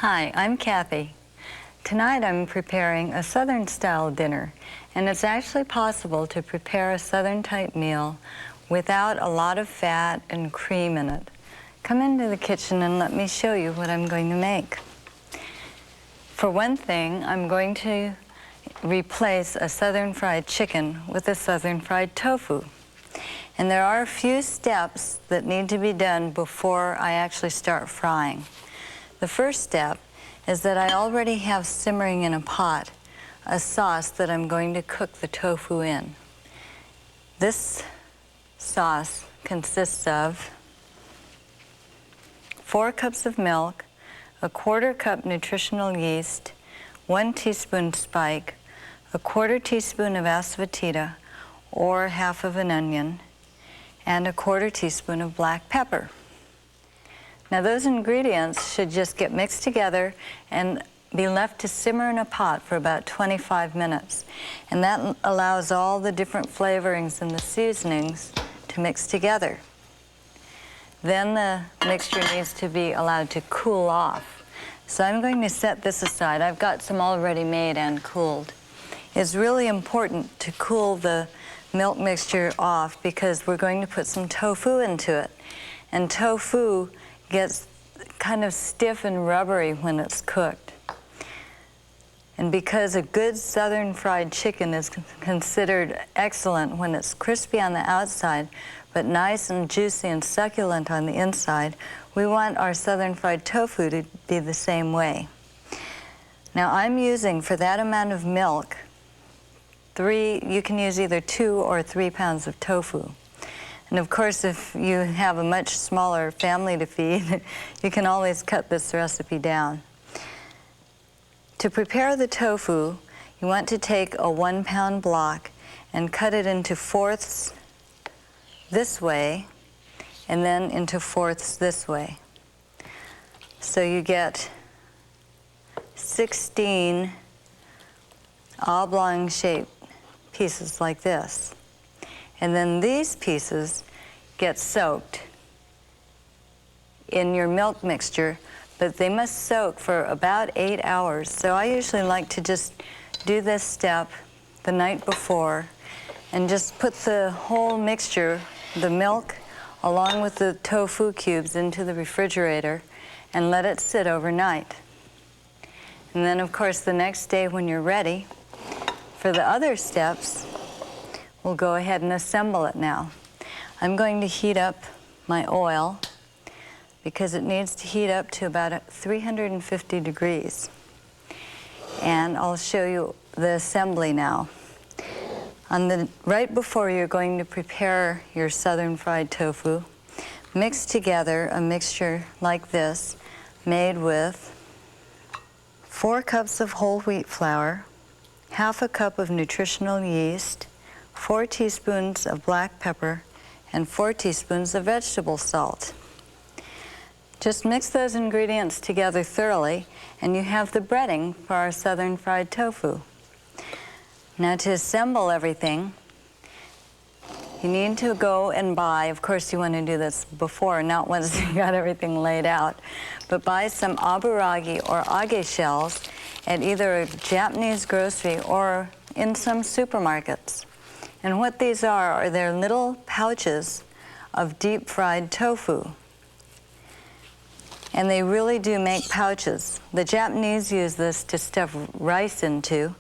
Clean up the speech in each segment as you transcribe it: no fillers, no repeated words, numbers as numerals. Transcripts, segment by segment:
Hi, I'm Kathy. Tonight I'm preparing a Southern-style dinner, and it's actually possible to prepare a Southern-type meal without a lot of fat and cream in it. Come into the kitchen and let me show you what I'm going to make. For one thing, I'm going to replace a Southern fried chicken with a Southern fried tofu. And there are a few steps that need to be done before I actually start frying. The first step is that I already have simmering in a pot a sauce that I'm going to cook the tofu in. This sauce consists of 4 cups of milk, a 1/4 cup nutritional yeast, 1 teaspoon spike, a 1/4 teaspoon of asafoetida or half of an onion, and a 1/4 teaspoon of black pepper. Now those ingredients should just get mixed together and be left to simmer in a pot for about 25 minutes. And that allows all the different flavorings and the seasonings to mix together. Then the mixture needs to be allowed to cool off. So I'm going to set this aside. I've got some already made and cooled. It's really important to cool the milk mixture off because we're going to put some tofu into it. And tofu gets kind of stiff and rubbery when it's cooked. And because a good Southern fried chicken is considered excellent when it's crispy on the outside, but nice and juicy and succulent on the inside, we want our Southern fried tofu to be the same way. Now I'm using, for that amount of milk, you can use either 2 or 3 pounds of tofu. And of course, if you have a much smaller family to feed, you can always cut this recipe down. To prepare the tofu, you want to take a 1-pound block and cut it into 4ths this way, and then into 4ths this way. So you get 16 oblong-shaped pieces like this. And then these pieces get soaked in your milk mixture, but they must soak for about 8 hours. So I usually like to just do this step the night before and just put the whole mixture, the milk, along with the tofu cubes into the refrigerator and let it sit overnight. And then, of course, the next day when you're ready for the other steps, we'll go ahead and assemble it now. I'm going to heat up my oil because it needs to heat up to about 350 degrees. And I'll show you the assembly now. Right before you're going to prepare your Southern fried tofu, mix together a mixture like this made with 4 cups of whole wheat flour, 1/2 cup of nutritional yeast, 4 teaspoons of black pepper, and 4 teaspoons of vegetable salt. Just mix those ingredients together thoroughly, and you have the breading for our Southern fried tofu. Now to assemble everything, you need to go and buy, of course you want to do this before, not once you got everything laid out, but buy some aburagi or age shells at either a Japanese grocery or in some supermarkets. And what these are they're little pouches of deep fried tofu. And they really do make pouches. The Japanese use this to stuff rice into,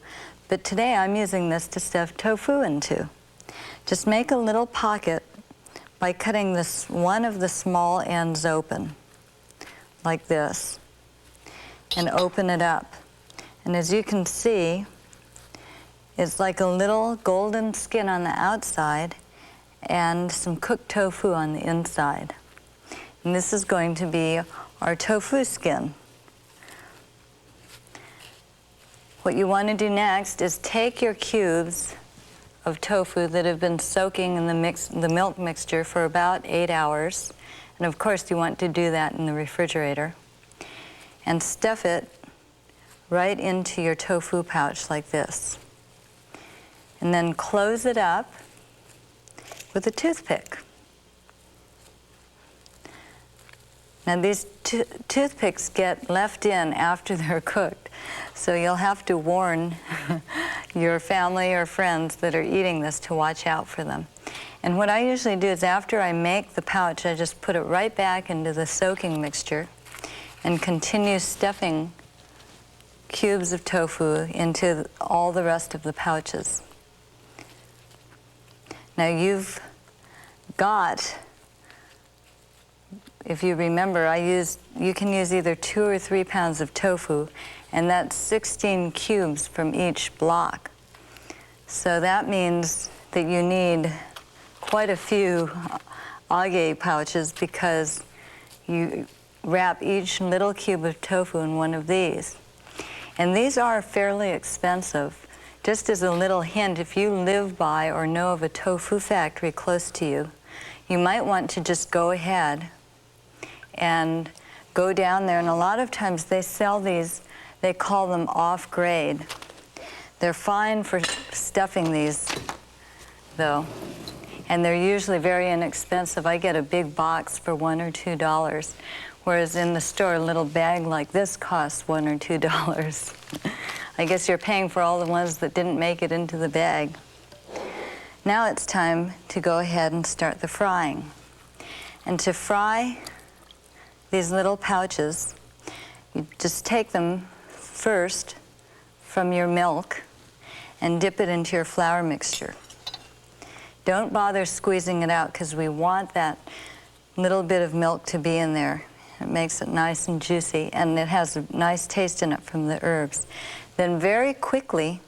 but today I'm using this to stuff tofu into. Just make a little pocket by cutting one of the small ends open, like this, and open it up. And as you can see, it's like a little golden skin on the outside and some cooked tofu on the inside. And this is going to be our tofu skin. What you want to do next is take your cubes of tofu that have been soaking in the milk mixture for about 8 hours, and of course you want to do that in the refrigerator, and stuff it right into your tofu pouch like this. And then close it up with a toothpick. Now these toothpicks get left in after they're cooked, so you'll have to warn your family or friends that are eating this to watch out for them. And what I usually do is after I make the pouch, I just put it right back into the soaking mixture and continue stuffing cubes of tofu into all the rest of the pouches. Now you've got, if you remember, you can use either 2 or 3 pounds of tofu, and that's 16 cubes from each block. So that means that you need quite a few age pouches because you wrap each little cube of tofu in one of these. And these are fairly expensive. Just as a little hint, if you live by or know of a tofu factory close to you, you might want to just go ahead and go down there. And a lot of times they sell these, they call them off-grade. They're fine for stuffing these, though. And they're usually very inexpensive. I get a big box for $1 or $2. Whereas in the store, a little bag like this costs $1 or $2. I guess you're paying for all the ones that didn't make it into the bag. Now it's time to go ahead and start the frying. And to fry these little pouches, you just take them first from your milk and dip it into your flour mixture. Don't bother squeezing it out because we want that little bit of milk to be in there. It makes it nice and juicy, and it has a nice taste in it from the herbs. Then very quickly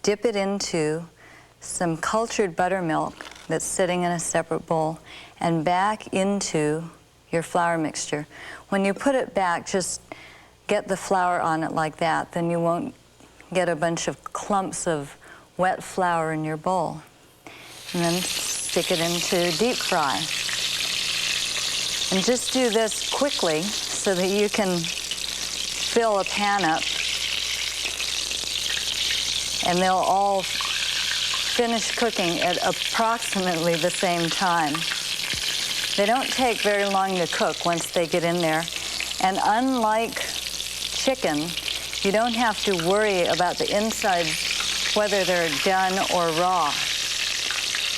dip it into some cultured buttermilk that's sitting in a separate bowl and back into your flour mixture. When you put it back, just get the flour on it like that, then you won't get a bunch of clumps of wet flour in your bowl. And then stick it into deep fry. And just do this quickly so that you can fill a pan up. And they'll all finish cooking at approximately the same time. They don't take very long to cook once they get in there. And unlike chicken, you don't have to worry about the insides, whether they're done or raw,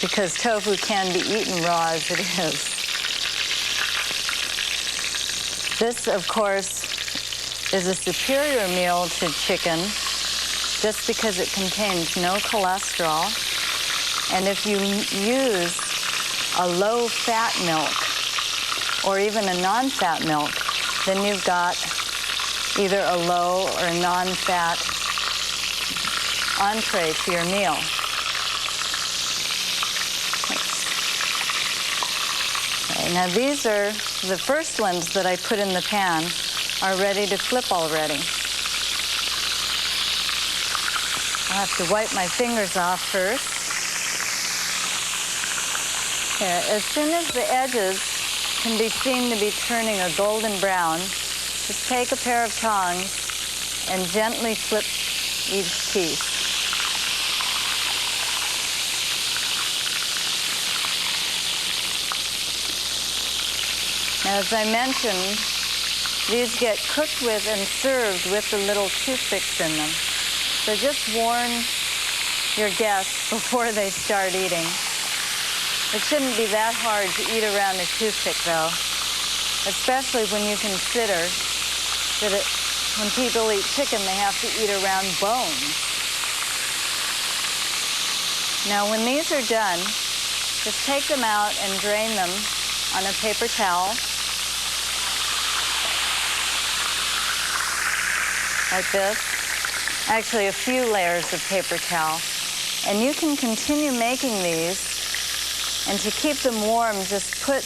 because tofu can be eaten raw as it is. This, of course, is a superior meal to chicken just because it contains no cholesterol. And if you use a low-fat milk or even a non-fat milk, then you've got either a low or non-fat entree to your meal. Okay, now these are the first ones that I put in the pan are ready to flip already. I'll have to wipe my fingers off first. Here, as soon as the edges can be seen to be turning a golden brown, just take a pair of tongs and gently flip each piece. Now, as I mentioned, these get cooked with and served with the little toothpicks in them. So just warn your guests before they start eating. It shouldn't be that hard to eat around a toothpick, though, especially when you consider that when people eat chicken, they have to eat around bones. Now, when these are done, just take them out and drain them on a paper towel, like this. Actually, a few layers of paper towel. And you can continue making these, and to keep them warm, just put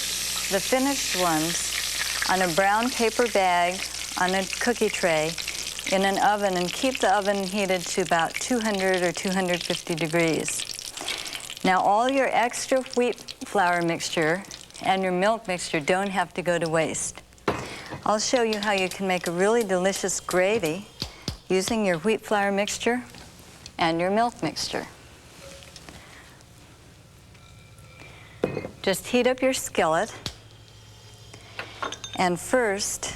the finished ones on a brown paper bag on a cookie tray in an oven, and keep the oven heated to about 200 or 250 degrees. Now, all your extra wheat flour mixture and your milk mixture don't have to go to waste. I'll show you how you can make a really delicious gravy using your wheat flour mixture and your milk mixture. Just heat up your skillet And first,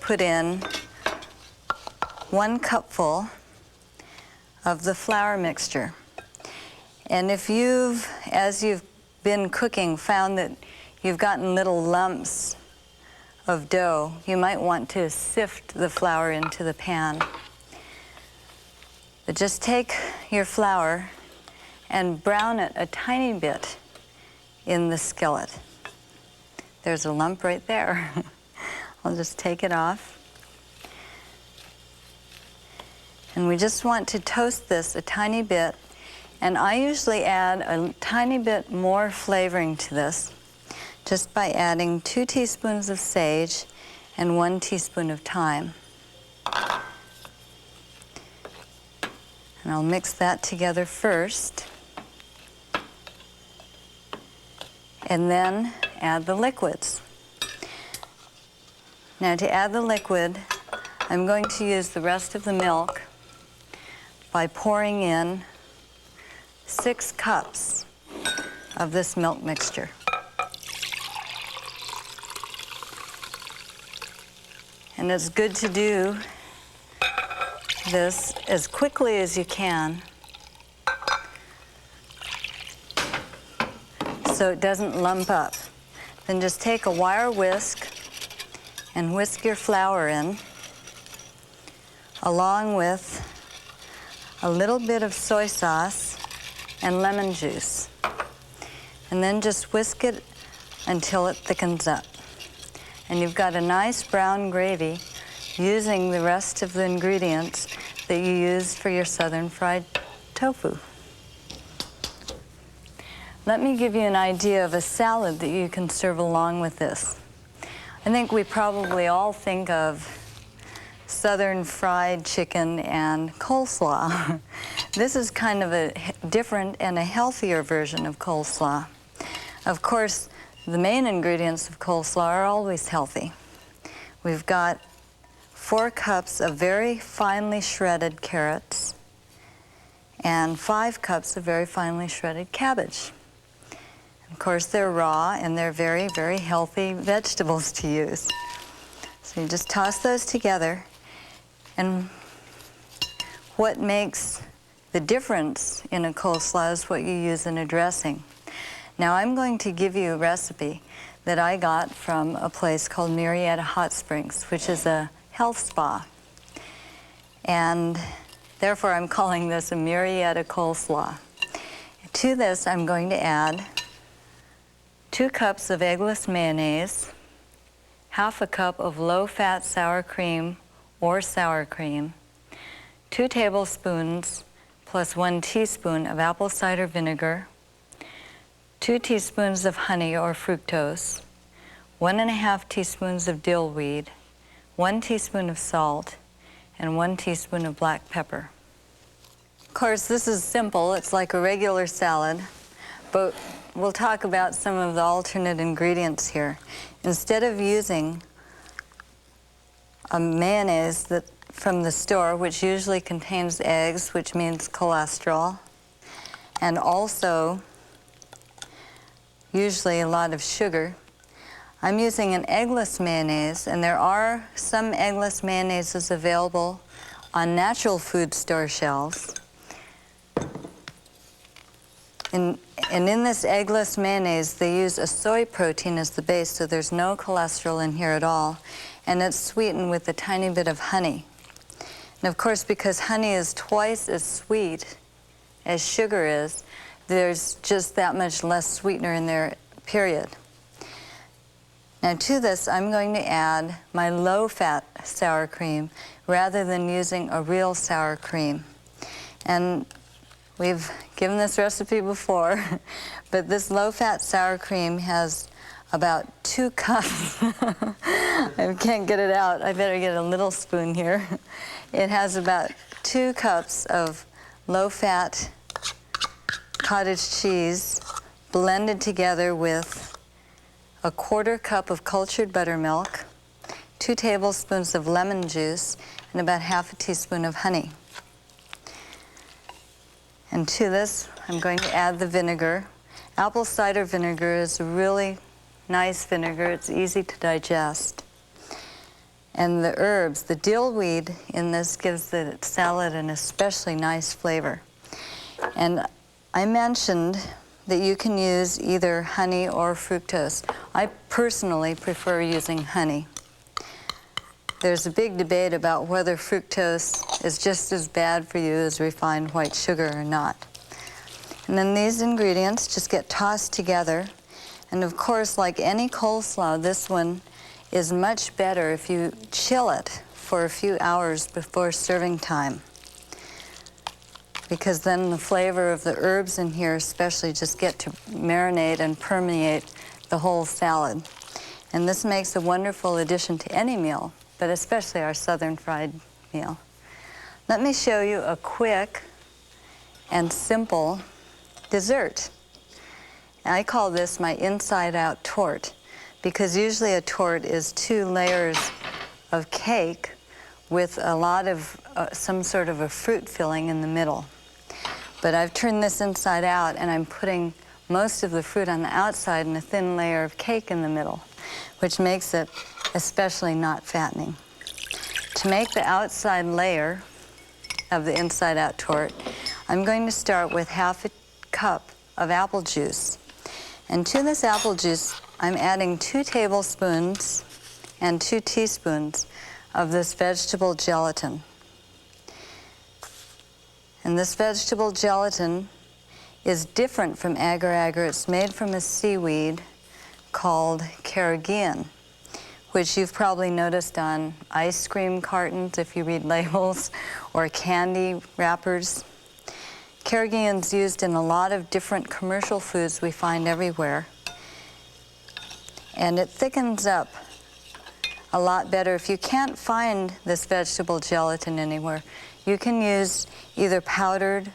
put in 1 cupful of the flour mixture. And if you've, as you've been cooking, found that you've gotten little lumps of dough, you might want to sift the flour into the pan. But just take your flour and brown it a tiny bit in the skillet. There's a lump right there. I'll just take it off. And we just want to toast this a tiny bit. And I usually add a tiny bit more flavoring to this just by adding 2 teaspoons of sage and 1 teaspoon of thyme. And I'll mix that together first. And then add the liquids. Now to add the liquid, I'm going to use the rest of the milk by pouring in 6 cups of this milk mixture. And it's good to do this as quickly as you can so it doesn't lump up. Then just take a wire whisk and whisk your flour in, along with a little bit of soy sauce and lemon juice. And then just whisk it until it thickens up. And you've got a nice brown gravy using the rest of the ingredients that you use for your southern fried tofu. Let me give you an idea of a salad that you can serve along with this. I think we probably all think of southern fried chicken and coleslaw. This is kind of a different and a healthier version of coleslaw. Of course, the main ingredients of coleslaw are always healthy. We've got 4 cups of very finely shredded carrots and 5 cups of very finely shredded cabbage. Of course, they're raw and they're very, very healthy vegetables to use. So you just toss those together. And what makes the difference in a coleslaw is what you use in a dressing. Now I'm going to give you a recipe that I got from a place called Murrieta Hot Springs, which is a health spa. And therefore I'm calling this a Murrieta coleslaw. To this I'm going to add 2 cups of eggless mayonnaise, half a cup of low-fat sour cream or sour cream, 2 tablespoons plus 1 teaspoon of apple cider vinegar, 2 teaspoons of honey or fructose, 1½ teaspoons of dill weed, 1 teaspoon of salt, and 1 teaspoon of black pepper. Of course, this is simple. It's like a regular salad, but we'll talk about some of the alternate ingredients here. Instead of using a mayonnaise from the store, which usually contains eggs, which means cholesterol, and also usually a lot of sugar, I'm using an eggless mayonnaise, and there are some eggless mayonnaises available on natural food store shelves. And in this eggless mayonnaise, they use a soy protein as the base, so there's no cholesterol in here at all. And it's sweetened with a tiny bit of honey. And of course, because honey is twice as sweet as sugar is, there's just that much less sweetener in there, period. Now to this, I'm going to add my low-fat sour cream rather than using a real sour cream. And we've given this recipe before, but this low-fat sour cream has about 2 cups. I can't get it out. I better get a little spoon here. It has about 2 cups of low-fat cottage cheese blended together with a 1/4 cup of cultured buttermilk, 2 tablespoons of lemon juice, and about ½ teaspoon of honey. And to this, I'm going to add the vinegar. Apple cider vinegar is a really nice vinegar. It's easy to digest. And the herbs, the dill weed in this gives the salad an especially nice flavor. And I mentioned that you can use either honey or fructose. I personally prefer using honey. There's a big debate about whether fructose is just as bad for you as refined white sugar or not. And then these ingredients just get tossed together. And of course, like any coleslaw, this one is much better if you chill it for a few hours before serving time, because then the flavor of the herbs in here especially just get to marinate and permeate the whole salad. And this makes a wonderful addition to any meal, but especially our southern fried meal. Let me show you a quick and simple dessert. I call this my inside-out torte, because usually a torte is 2 layers of cake with a lot of some sort of a fruit filling in the middle. But I've turned this inside out, and I'm putting most of the fruit on the outside and a thin layer of cake in the middle, which makes it especially not fattening. To make the outside layer of the inside-out torte, I'm going to start with half a cup of apple juice. And to this apple juice, I'm adding 2 tablespoons and 2 teaspoons of this vegetable gelatin. And this vegetable gelatin is different from agar-agar. It's made from a seaweed called carrageenan, which you've probably noticed on ice cream cartons if you read labels, or candy wrappers. Carrageenan's used in a lot of different commercial foods we find everywhere. And it thickens up a lot better. If you can't find this vegetable gelatin anywhere, you can use either powdered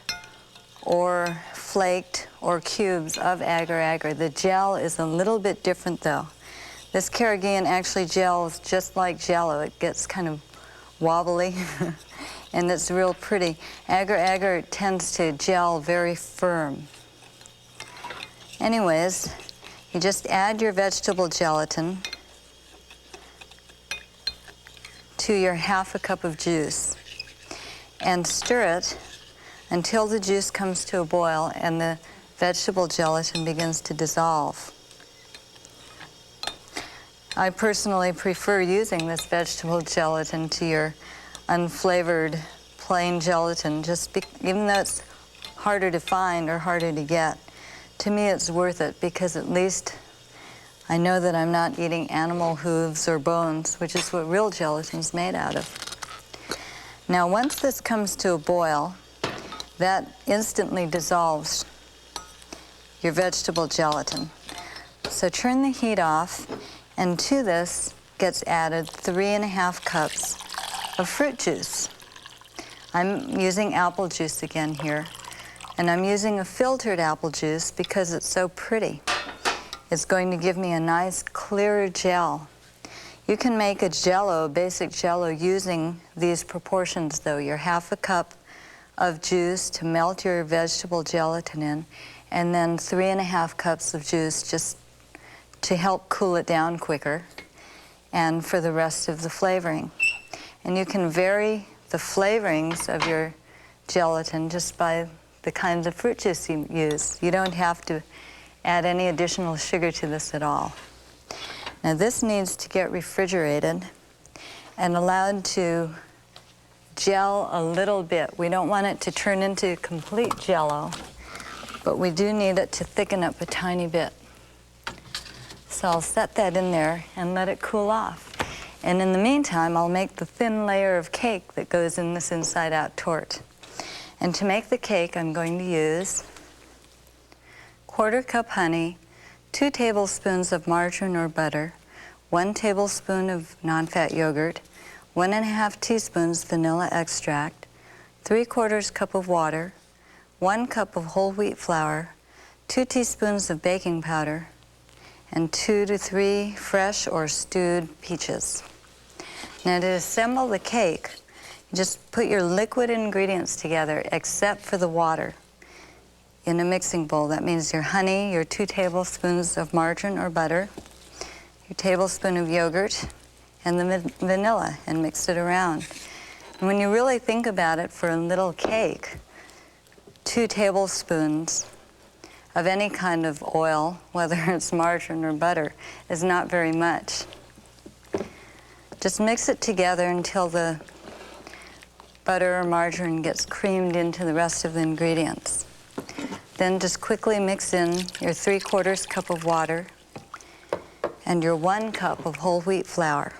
or flaked or cubes of agar-agar. The gel is a little bit different though. This carrageenan actually gels just like Jell-O. It gets kind of wobbly and it's real pretty. Agar-agar tends to gel very firm. Anyways, you just add your vegetable gelatin to your half a cup of juice and stir it until the juice comes to a boil and the vegetable gelatin begins to dissolve. I personally prefer using this vegetable gelatin to your unflavored plain gelatin, even though it's harder to find or harder to get. To me, it's worth it because at least I know that I'm not eating animal hooves or bones, which is what real gelatin's made out of. Now, once this comes to a boil, that instantly dissolves your vegetable gelatin. So turn the heat off, and to this gets added 3½ cups of fruit juice. I'm using apple juice again here, and I'm using a filtered apple juice because it's so pretty. It's going to give me a nice clear gel. You can make a Jell-O, basic Jell-O, using these proportions though. Your half a cup of juice to melt your vegetable gelatin in, and then 3½ cups of juice just to help cool it down quicker, and for the rest of the flavoring. And you can vary the flavorings of your gelatin just by the kinds of fruit juice you use. You don't have to add any additional sugar to this at all. Now this needs to get refrigerated and allowed to gel a little bit. We don't want it to turn into complete Jell-O, but we do need it to thicken up a tiny bit. So I'll set that in there and let it cool off. And in the meantime, I'll make the thin layer of cake that goes in this inside-out torte. And to make the cake, I'm going to use 1/4 cup honey, 2 tablespoons of margarine or butter, 1 tablespoon of non-fat yogurt, 1½ teaspoons vanilla extract, 3/4 cup of water, 1 cup of whole wheat flour, 2 teaspoons of baking powder, and 2 to 3 fresh or stewed peaches. Now to assemble the cake, you just put your liquid ingredients together except for the water in a mixing bowl. That means your honey, your 2 tablespoons of margarine or butter, your tablespoon of yogurt and the vanilla and mix it around. And when you really think about it, for a little cake, 2 tablespoons of any kind of oil, whether it's margarine or butter, is not very much. Just mix it together until the butter or margarine gets creamed into the rest of the ingredients. Then just quickly mix in your 3/4 cup of water and your 1 cup of whole wheat flour.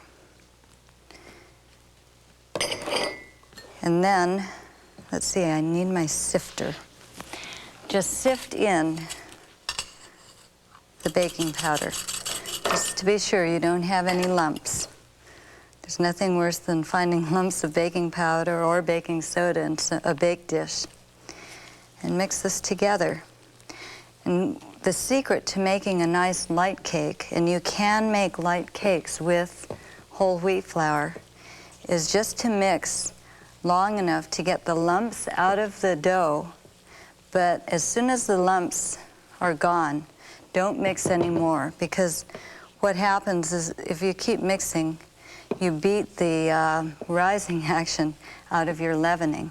And then, let's see, I need my sifter. Just sift in the baking powder, just to be sure you don't have any lumps. There's nothing worse than finding lumps of baking powder or baking soda in a bake dish. And mix this together. And the secret to making a nice light cake, and you can make light cakes with whole wheat flour, is just to mix long enough to get the lumps out of the dough. But as soon as the lumps are gone, don't mix anymore, because what happens is if you keep mixing, you beat the rising action out of your leavening.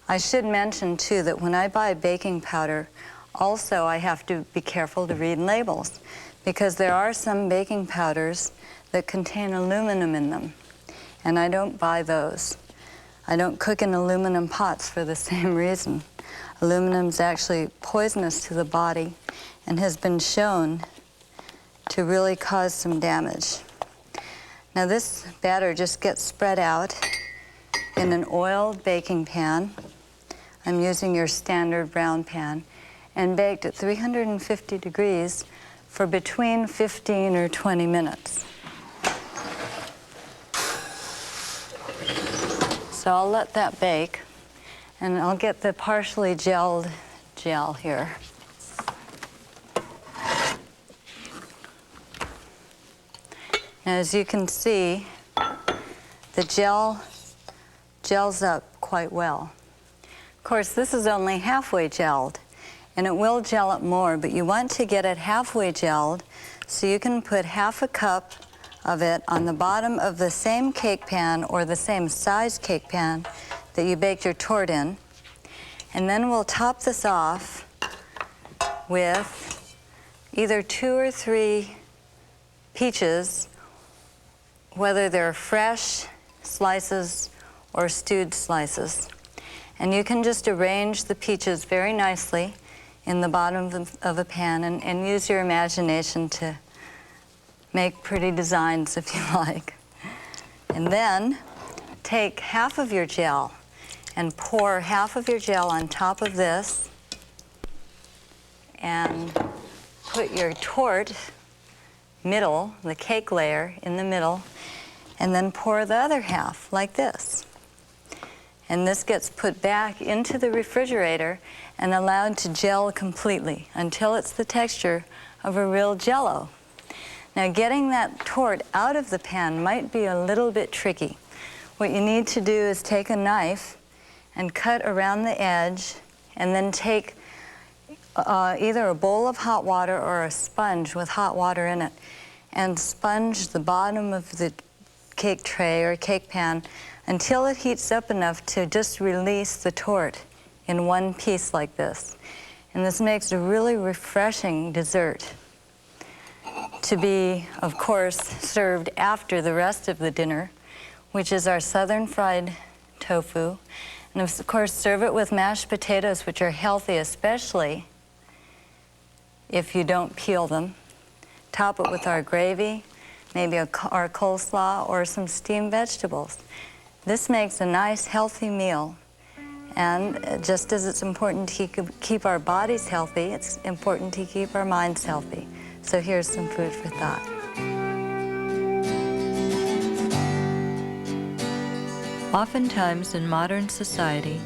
I should mention too that when I buy baking powder, also I have to be careful to read labels, because there are some baking powders that contain aluminum in them, and I don't buy those. I don't cook in aluminum pots for the same reason. Aluminum is actually poisonous to the body and has been shown to really cause some damage. Now this batter just gets spread out in an oiled baking pan. I'm using your standard brown pan, and baked at 350 degrees for between 15 or 20 minutes. So I'll let that bake, and I'll get the partially gelled gel here. Now, as you can see, the gel gels up quite well. Of course, this is only halfway gelled, and it will gel up more, but you want to get it halfway gelled so you can put 1/2 cup of it on the bottom of the same cake pan or the same size cake pan that you baked your tort in. And then we'll top this off with either 2 or 3 peaches, whether they're fresh slices or stewed slices. And you can just arrange the peaches very nicely in the bottom of a pan and use your imagination to make pretty designs if you like. And then take half of your gel and pour half of your gel on top of this and put your tort middle, the cake layer, in the middle, and then pour the other half like this. And this gets put back into the refrigerator and allowed to gel completely until it's the texture of a real Jell-O. Now, getting that tort out of the pan might be a little bit tricky. What you need to do is take a knife and cut around the edge, and then take either a bowl of hot water or a sponge with hot water in it, and sponge the bottom of the cake tray or cake pan until it heats up enough to just release the tort in one piece like this. And this makes a really refreshing dessert to be, of course, served after the rest of the dinner, which is our southern fried tofu. And of course, serve it with mashed potatoes, which are healthy, especially if you don't peel them. Top it with our gravy, maybe our coleslaw, or some steamed vegetables. This makes a nice, healthy meal. And just as it's important to keep our bodies healthy, it's important to keep our minds healthy. So here's some food for thought. Oftentimes in modern society,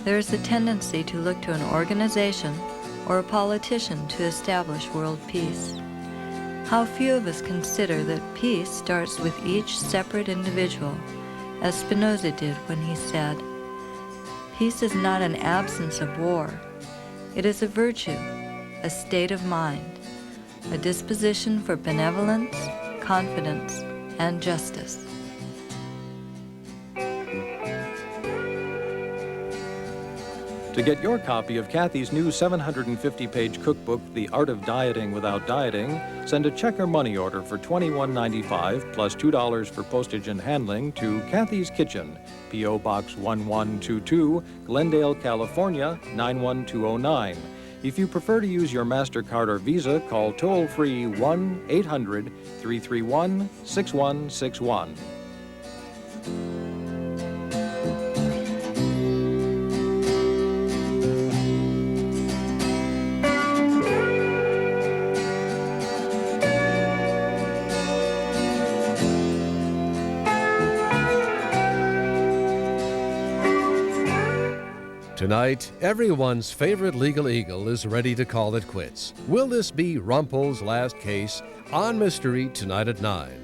there is a tendency to look to an organization or a politician to establish world peace. How few of us consider that peace starts with each separate individual, as Spinoza did when he said, "Peace is not an absence of war. It is a virtue, a state of mind, a disposition for benevolence, confidence, and justice. To get your copy of Kathy's new 750-page cookbook, The Art of Dieting Without Dieting, send a check or money order for $21.95 plus $2 for postage and handling to Kathy's Kitchen, P.O. Box 1122, Glendale, California 91209. If you prefer to use your MasterCard or Visa, call toll-free 1-800-331-6161. Tonight, everyone's favorite legal eagle is ready to call it quits. Will this be Rumpel's last case? On Mystery, tonight at 9.